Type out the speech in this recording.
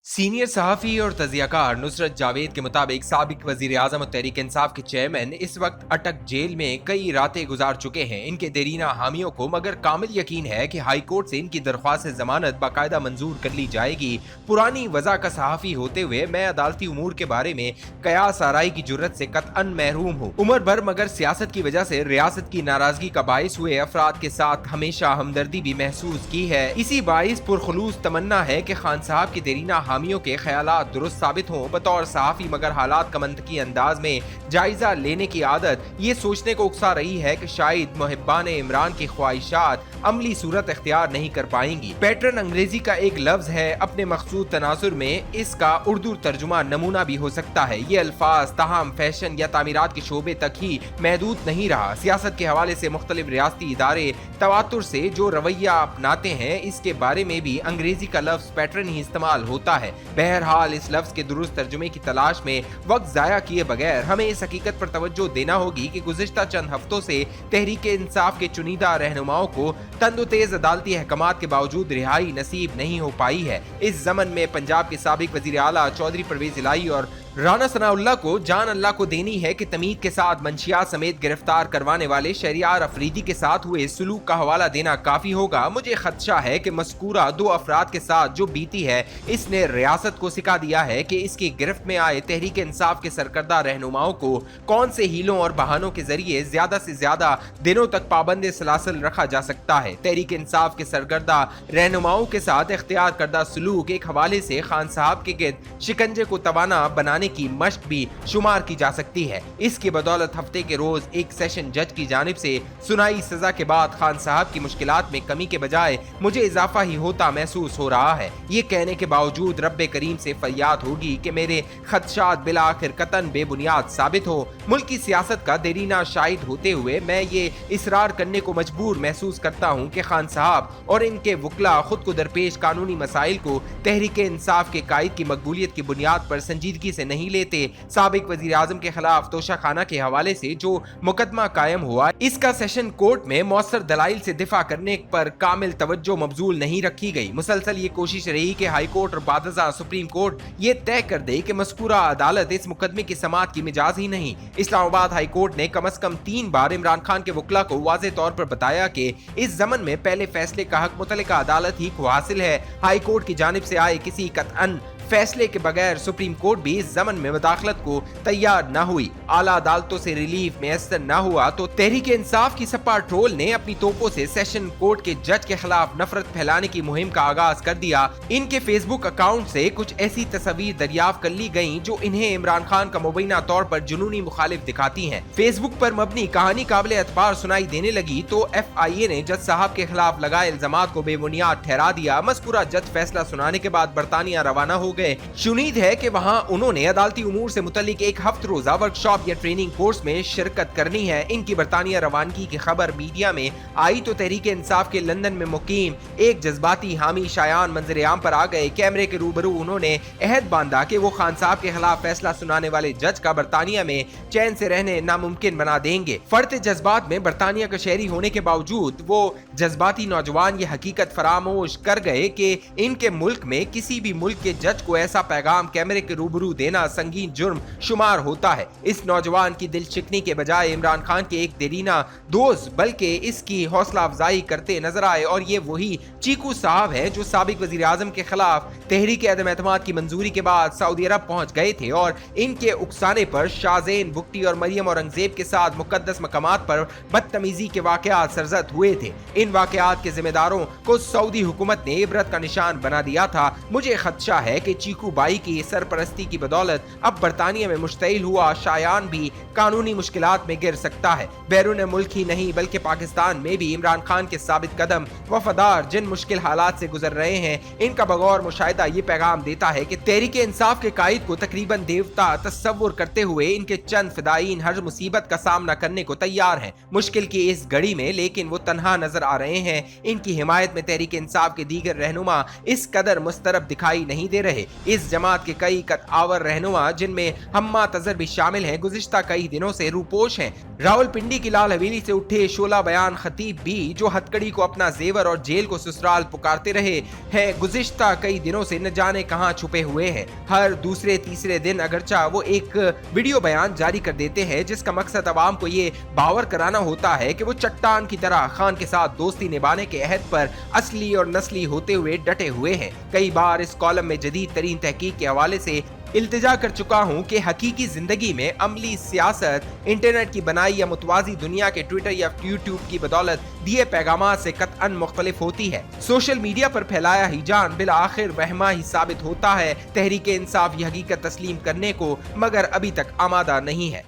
Senior सहाफ़ी और तजियाकार नुसरत जावेद के मुताबिक साबिक वज़ीर आज़म और तहरीक इंसाफ के चेयरमैन इस वक्त अटक जेल में कई रातें गुजार चुके हैं। इनके देरीना हामियों को मगर कामिल यकीन है कि हाई कोर्ट से इनकी दरख्वास्त जमानत बाकायदा मंजूर कर ली जाएगी। पुरानी वज़ा का सहाफ़ी होते हुए मैं अदालती उमूर के बारे में कयास आराई की जुर्रत से कतअन महरूम हूँ। उम्र भर मगर सियासत की वजह से रियासत की नाराजगी का बाइस हुए अफराद के साथ हमेशा हमदर्दी भी महसूस की है। इसी बाइस पुरखुलूस तमन्ना है कि खान साहब की देरीना हामियों के ख्यालात दुरुस्त साबित हों। बतौर सहाफ़ी मगर हालात का मंतकी अंदाज में जायजा लेने की आदत ये सोचने को उकसा रही है कि शायद मुहिब्बान इमरान की ख्वाहिशात अमली सूरत इख्तियार नहीं कर पाएंगी। पैटर्न अंग्रेजी का एक लफ्ज है, अपने मखसूद तनासुर में इसका उर्दू तर्जुमा नमूना भी हो सकता है। ये अल्फाज ताहम फैशन या तामीरात के शोबे तक ही महदूद नहीं रहा। सियासत के हवाले से मुख्तलिफ रियासती इदारे तवातुर से जो रवैया अपनाते हैं, इसके बारे में भी अंग्रेजी का लफ्ज पैटर्न ही इस्तेमाल होता है। बहरहाल इस लफ्ज के दुरुस्त तर्जुमे की तलाश में वक्त जाया किए बगैर हमें इस हकीकत पर तवज्जो देना होगी कि गुज़िश्ता चंद हफ्तों से तहरीक इंसाफ के चुनिंदा रहनुमाओं को तंदो-तेज अदालती अहकामात के बावजूद रिहाई नसीब नहीं हो पाई है। इस ज़मन में पंजाब के साबिक वज़ीर आला चौधरी परवेज इलाही और राना सनाउल्लाह को जान अल्लाह को देनी है कि तमीद के साथ मंशियात समेत गिरफ्तार करवाने वाले शहरियार अफरीदी के साथ हुए सलूक का हवाला देना काफी होगा। मुझे खदशा है कि मज़कूरा दो अफराद के साथ जो बीती है, इसने रियासत को सिखा दिया है कि इसकी गिरफ्त में आए तहरीक इंसाफ के सरकर्दा रहनुमाओं को कौन से हीलों और बहानों के जरिए ज्यादा से ज्यादा दिनों तक पाबंद सलासल रखा जा सकता है। तहरीक इंसाफ के सरकर्दा रहनुमाओं के साथ इख्तियार करदा सलूक एक हवाले से खान साहब के गिर्द शिकंजे को तवाना बनाने की मश्क भी शुमार की जा सकती है। इसकी बदौलत हफ्ते के रोज एक सेशन जज की जानिब से सुनाई सजा के बाद खान साहब की मुश्किलात में कमी के बजाय मुझे इजाफा ही होता महसूस हो रहा है। ये कहने के बावजूद रब्बे करीम से फरियाद होगी कि मेरे खदशात बिला आखिर कतन बेबुनियाद साबित हो। मुल्क की सियासत का देरीना शाहिद होते हुए मैं ये इसरार करने को मजबूर महसूस करता हूँ कि खान साहब और इनके वकला खुद को दरपेश कानूनी मसाइल को तहरीक इंसाफ के कायद की मकबूलियत की बुनियाद पर संजीदगी से नहीं लेते। साबिक वजीर आजम के खिलाफ तोशाखाना के हवाले से जो मुकदमा कायम हुआ, इसका सेशन कोर्ट में मौसर दलाइल से दिफा करने पर कामिल तवज्जो मबजूल नहीं रखी गई। मुसलसल ये कोशिश रही कि हाई कोर्ट और बादशाह सुप्रीम कोर्ट ये तय कर दे कि मज़कूरा अदालत इस मुकदमे की समाअत की मिजाज ही नहीं। इस्लामाबाद हाई कोर्ट ने कम अज कम 3 बार इमरान खान के वकला को वाज़ेह तौर पर बताया कि इस ज़मन में पहले फैसले का हक मुतल्लिका अदालत ही को हासिल है। हाई कोर्ट की जानिब से आए किसी कतअन फैसले के बगैर सुप्रीम कोर्ट भी इस ज़मन में मुदाखलत को तैयार न हुई। आला अदालतों से रिलीफ मैसर न हुआ तो तहरीक इंसाफ की सपा ट्रोल ने अपनी तोपों से सेशन कोर्ट के जज के खिलाफ नफरत फैलाने की मुहिम का आगाज कर दिया। इनके फेसबुक अकाउंट से कुछ ऐसी तस्वीर दरियाफ्त कर ली गयी जो इन्हें इमरान खान का मुबैना तौर पर जुनूनी मुखालिफ दिखाती हैं। फेसबुक पर मबनी कहानी काबिल एतबार सुनाई देने लगी तो FIA ने जज साहब के खिलाफ लगाए इल्जामात को बेबुनियाद ठहरा दिया। मज़कूरा जज फैसला सुनाने के बाद बरतानिया रवाना हो गए। शुनीद है कि वहां उन्होंने अदालती उमूर से मुतल्लिक एक हफ्त रोजा वर्कशॉप या ट्रेनिंग कोर्स में शिरकत करनी है। इनकी बरतानिया रवानगी की खबर मीडिया में आई तो तहरीक इंसाफ के लंदन में मुकीम एक जज्बाती हामी शायान मंजर आम पर आ गए। कैमरे के रूबरू उन्होंने अहद बांधा कि वो खान साहब के खिलाफ फैसला सुनाने वाले जज का बरतानिया में चैन से रहने नामुमकिन बना देंगे। फर्द जज्बात में बरतानिया का शहरी होने के बावजूद वो जज्बाती नौजवान ये हकीकत फरामोश कर गए कि इनके मुल्क में किसी भी मुल्क के जज को ऐसा पैगाम कैमरे के रूबरू देना संगीन जुर्म शुमार होता है। इस नौजवान की दिल चिकनी के बजाय इमरान खान के एक देरीना दोस्त बल्कि इसकी हौसला अफजाई करते नजर आए और ये वही चीकू साहब है जो साबिक वजीर आजम के खिलाफ तहरीक अदम एतमाद की मंजूरी के बाद सऊदी अरब पहुंच गए थे और इनके उकसाने पर शाहजेन बुगटी और मरियम औरंगजेब के साथ मुकद्दस मकामात पर बदतमीजी के वाकयात सरजद हुए थे। इन वाकयात के जिम्मेदारों को सऊदी हुकूमत ने इबरत का निशान बना दिया था। मुझे खदशा है कि चीकू बाई की सरपरस्ती की बदौलत अब बरतानिया में मुश्तइल हुआ शायान भी कानूनी मुश्किलात में गिर सकता है। बैरून मुल्क ही नहीं बल्कि पाकिस्तान में भी इमरान खान के साबित कदम वफादार जिन मुश्किल हालात से गुजर रहे हैं, इनका बगौर मुशाहिदा ये पैगाम देता है कि तहरीक इंसाफ के कायद को तकरीबन देवता तस्वुर करते हुए इनके चंद फिदायीन हर मुसीबत का सामना करने को तैयार हैं। मुश्किल की इस घड़ी में लेकिन वो तन्हा नजर आ रहे हैं। इनकी हिमायत में तहरीक इंसाफ के दीगर रहनुमा इस कदर मुस्तरब दिखाई नहीं दे रहे। इस जमात के कई कतआवर रहनुमा जिनमें हम्मा तजर भी शामिल हैं, गुज़िश्ता कई दिनों से रूपोश हैं। रावलपिंडी की लाल हवेली से उठे शोला बयान खतीब भी, जो हथकड़ी को अपना जेवर और जेल को ससुराल पुकारते रहे हैं, गुज़िश्ता कई दिनों से न जाने कहां छुपे हुए हैं। हर दूसरे तीसरे दिन अगरचा वो एक वीडियो बयान जारी कर देते हैं जिसका मकसद अवाम को ये बावर कराना होता है कि वो चट्टान की तरह खान के साथ दोस्ती निभाने के अहद पर असली और नस्ली होते हुए डटे हुए हैं। कई बार इस कॉलम में जदीद तरीन तहकीक के हवाले से इल्तिजा कर चुका हूं कि हकीकी जिंदगी में अमली सियासत इंटरनेट की बनाई या मुतवाजी दुनिया के ट्विटर या यूट्यूब की बदौलत दिए पैगामात से कतअन मुख्तलिफ होती है। सोशल मीडिया पर फैलाया हिजान बिल आखिर वहमा ही साबित होता है। तहरीक इंसाफ ये हकीकत तस्लीम करने को मगर अभी तक आमादा नहीं है।